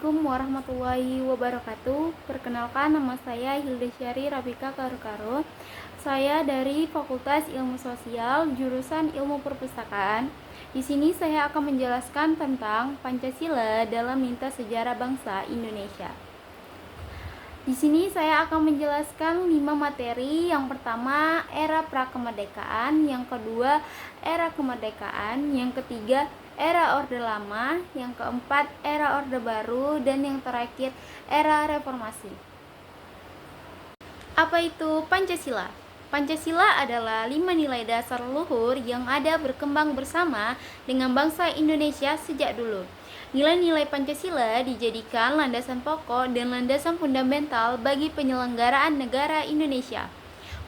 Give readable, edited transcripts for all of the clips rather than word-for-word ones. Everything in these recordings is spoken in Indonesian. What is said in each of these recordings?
Assalamualaikum warahmatullahi wabarakatuh. Perkenalkan, nama saya Hilda Syari Rabika Karukaro. Saya dari Fakultas Ilmu Sosial, jurusan Ilmu Perpustakaan. Di sini saya akan menjelaskan tentang Pancasila dalam lintas sejarah bangsa Indonesia. Di sini saya akan menjelaskan 5 materi. Yang pertama, era prakemerdekaan, yang kedua, era kemerdekaan, yang ketiga, era Orde Lama, yang keempat, era Orde Baru, dan yang terakhir, era reformasi. Apa itu Pancasila? Pancasila adalah 5 nilai dasar luhur yang ada berkembang bersama dengan bangsa Indonesia sejak dulu. Nilai-nilai Pancasila dijadikan landasan pokok dan landasan fundamental bagi penyelenggaraan negara Indonesia.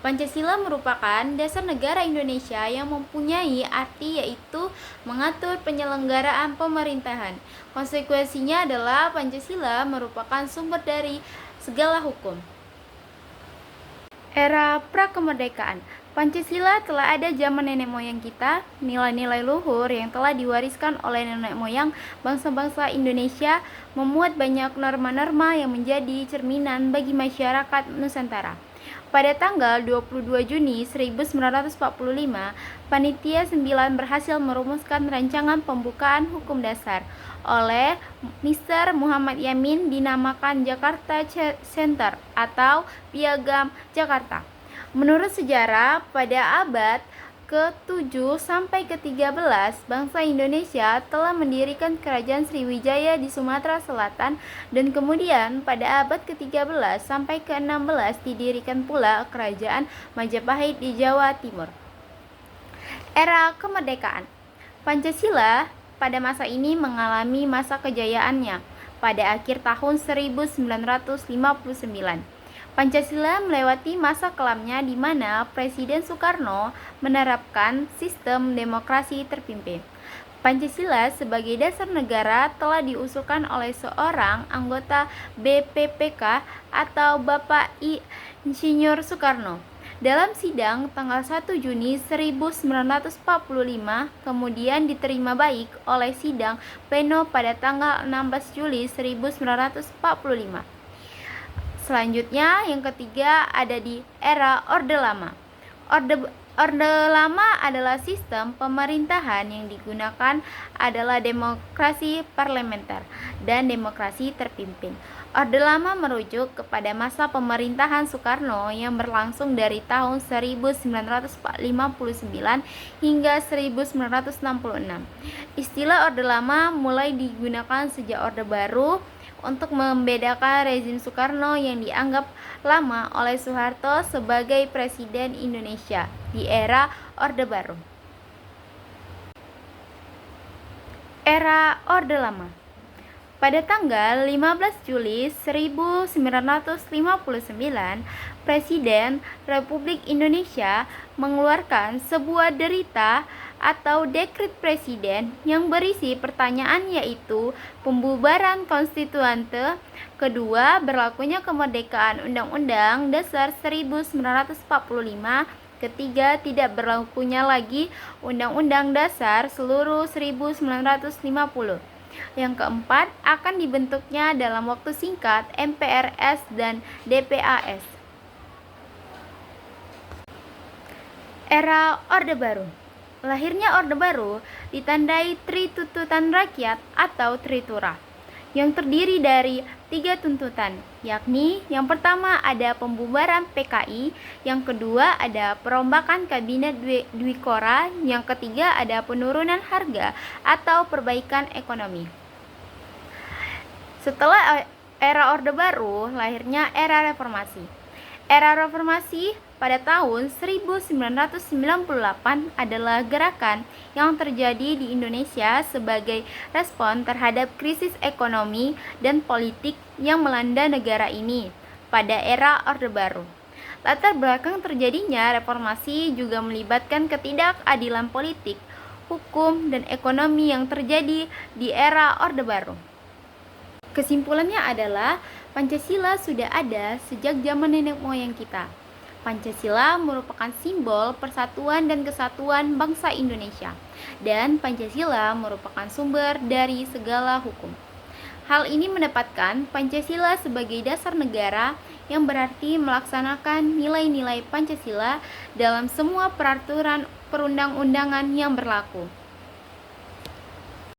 Pancasila merupakan dasar negara Indonesia yang mempunyai arti yaitu mengatur penyelenggaraan pemerintahan. Konsekuensinya adalah Pancasila merupakan sumber dari segala hukum. Era prakemerdekaan. Pancasila telah ada zaman nenek moyang kita. Nilai-nilai luhur yang telah diwariskan oleh nenek moyang bangsa-bangsa Indonesia memuat banyak norma-norma yang menjadi cerminan bagi masyarakat Nusantara. Pada tanggal 22 Juni 1945, Panitia 9 berhasil merumuskan rancangan pembukaan hukum dasar oleh Mr. Muhammad Yamin dinamakan Jakarta Center atau Piagam Jakarta. Menurut sejarah, pada abad ke-7 sampai ke-13, bangsa Indonesia telah mendirikan Kerajaan Sriwijaya di Sumatera Selatan dan kemudian pada abad ke-13 sampai ke-16 didirikan pula Kerajaan Majapahit di Jawa Timur. Era kemerdekaan. Pancasila pada masa ini mengalami masa kejayaannya pada akhir tahun 1959. Pancasila melewati masa kelamnya di mana Presiden Soekarno menerapkan sistem demokrasi terpimpin. Pancasila sebagai dasar negara telah diusulkan oleh seorang anggota BPPK atau Bapak Insinyur Soekarno. Dalam sidang tanggal 1 Juni 1945, kemudian diterima baik oleh sidang pleno pada tanggal 16 Juli 1945. Selanjutnya, yang ketiga ada di era Orde Lama. Orde Lama adalah sistem pemerintahan yang digunakan adalah demokrasi parlementer dan demokrasi terpimpin. Orde Lama merujuk kepada masa pemerintahan Soekarno yang berlangsung dari tahun 1959 hingga 1966. Istilah Orde Lama mulai digunakan sejak Orde Baru untuk membedakan rezim Soekarno yang dianggap lama oleh Soeharto sebagai Presiden Indonesia di era Orde Baru. Era Orde Lama. Pada tanggal 15 Juli 1959, Presiden Republik Indonesia mengeluarkan sebuah derita atau dekret presiden yang berisi pertanyaan yaitu pembubaran konstituante, kedua berlakunya kemerdekaan Undang-Undang Dasar 1945, ketiga tidak berlakunya lagi Undang-Undang Dasar seluruh 1950. Yang keempat, akan dibentuknya dalam waktu singkat MPRS dan DPAS. Era Orde Baru. Lahirnya Orde Baru ditandai Tri Tuntutan Rakyat atau Tritura, yang terdiri dari 3 tuntutan, yakni yang pertama ada pembubaran PKI, yang kedua ada perombakan Kabinet Dwikora, yang ketiga ada penurunan harga atau perbaikan ekonomi. Setelah era Orde Baru, lahirnya era reformasi. Era reformasi pada tahun 1998 adalah gerakan yang terjadi di Indonesia sebagai respon terhadap krisis ekonomi dan politik yang melanda negara ini pada era Orde Baru. Latar belakang terjadinya reformasi juga melibatkan ketidakadilan politik, hukum, dan ekonomi yang terjadi di era Orde Baru. Kesimpulannya adalah Pancasila sudah ada sejak zaman nenek moyang kita. Pancasila merupakan simbol persatuan dan kesatuan bangsa Indonesia, dan Pancasila merupakan sumber dari segala hukum. Hal ini menempatkan Pancasila sebagai dasar negara yang berarti melaksanakan nilai-nilai Pancasila dalam semua peraturan perundang-undangan yang berlaku.